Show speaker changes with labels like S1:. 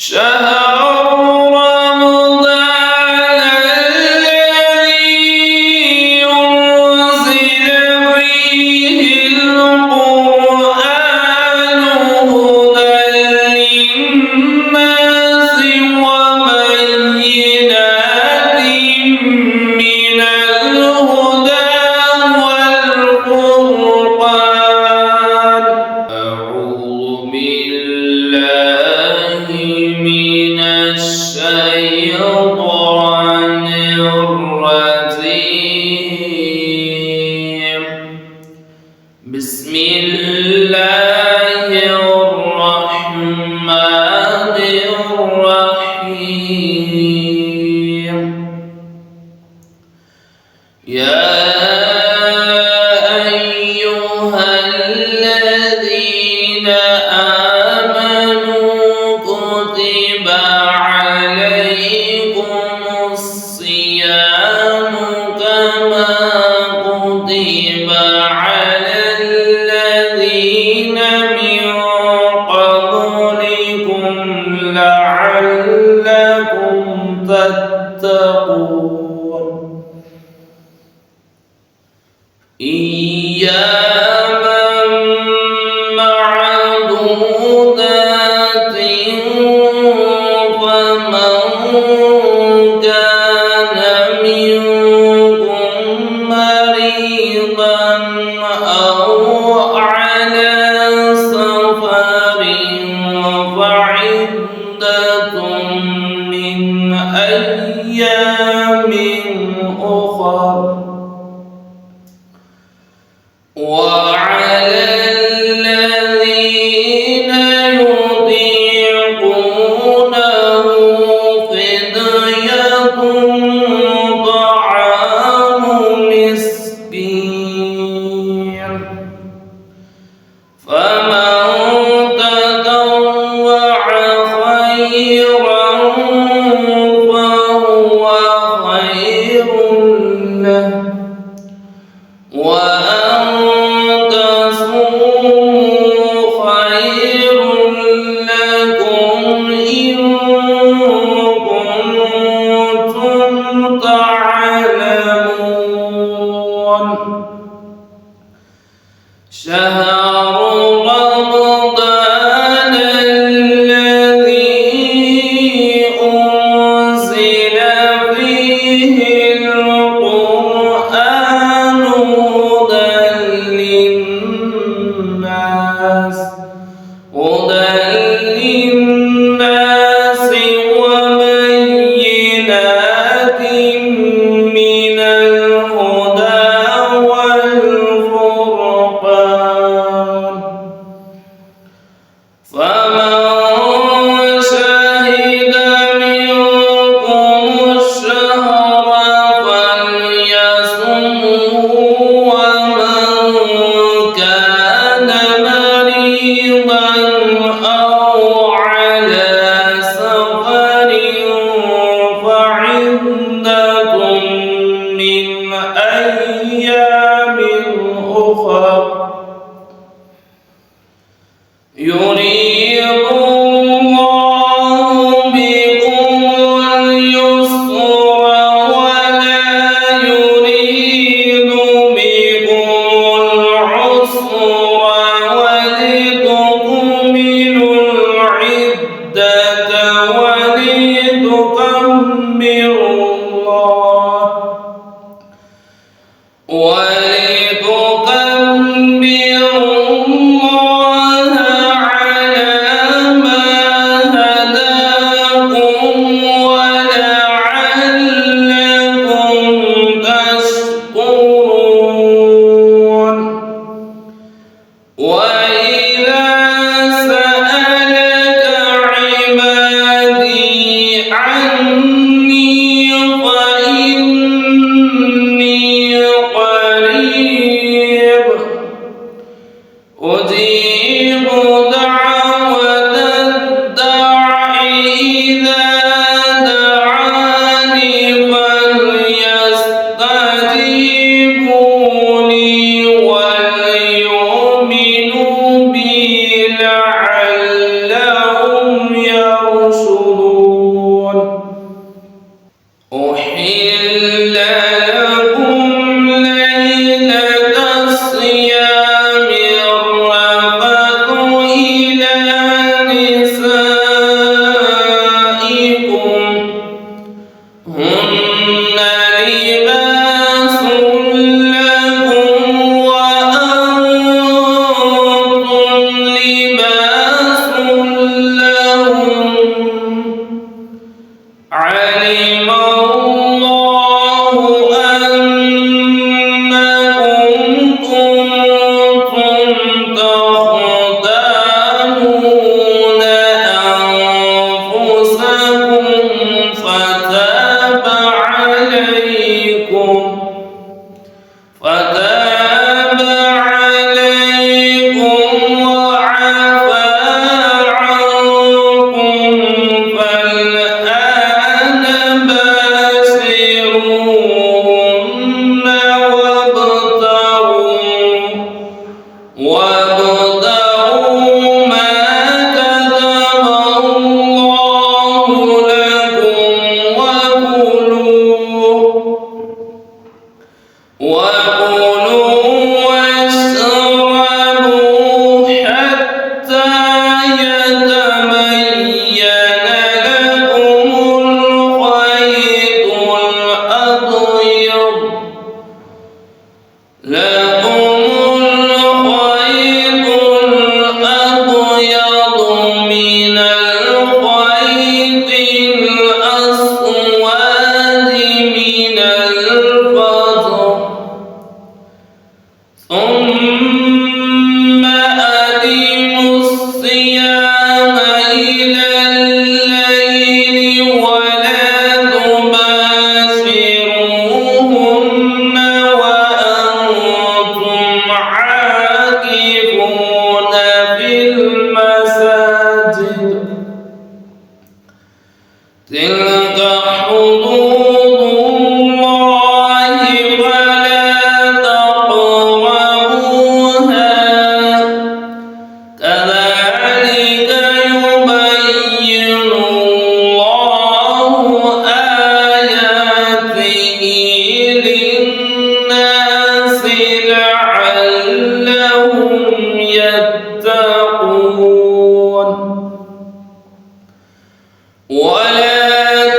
S1: شهر رمضان الذي أنزل فيه القرآن هدى للناس وبينات من الهدى والفرقان. أعوذ بالله من الشيطان الرجيم. بسم الله الرحمن الرحيم. يا أيها الذين آمنوا كتب عليكم الصيام كما كتب على الذين من قبلكم لعلكم تتقون. أياما معدودات فمن كان منكم مريضا أو على سفر فعدة من أيام أخر. وعلى الذين يطيقونه فدية طعام مسكين. فمن تطوع خيرا فهو خير له وأن تصوموا خير لكم إن كنتم تعلمون. شهر رمضان الذي أنزل فيه القرآن هدى للناس وبينات من الهدى والفرقان. فمن شهد منكم الشهر فليصمه ومن كان مريضا أو على سفر فعدة من أيام أخر. يريد الله بكم اليسر ولا يريد بكم العسر ولتكملوا العدة ولتكبروا الله على ما هداكم ولعلكم تشكرون. وإذا سألك عبادي عني فإني قريب أجيب دعوة الداع إذا دعاني فليستجيبوا لي وليؤمنوا بي لعلهم يرشدون. علم الله أنكم كنتم تختانون أنفسكم فتاب عليكم وعفى عنكم فالآن باشروهن وابتغوا ما كتب الله لكم وكلوا واشربوا حتى يتبين لكم الخيط الأبيض من الخيط الأسود من الفجر ثم أتموا الصيام إلى الليل ولا تباشروهن وأنتم عاكفون في المساجد تلك حدود الله فلا تقربوها كذلك يبين الله آياته للناس لعلهم يتقون ولا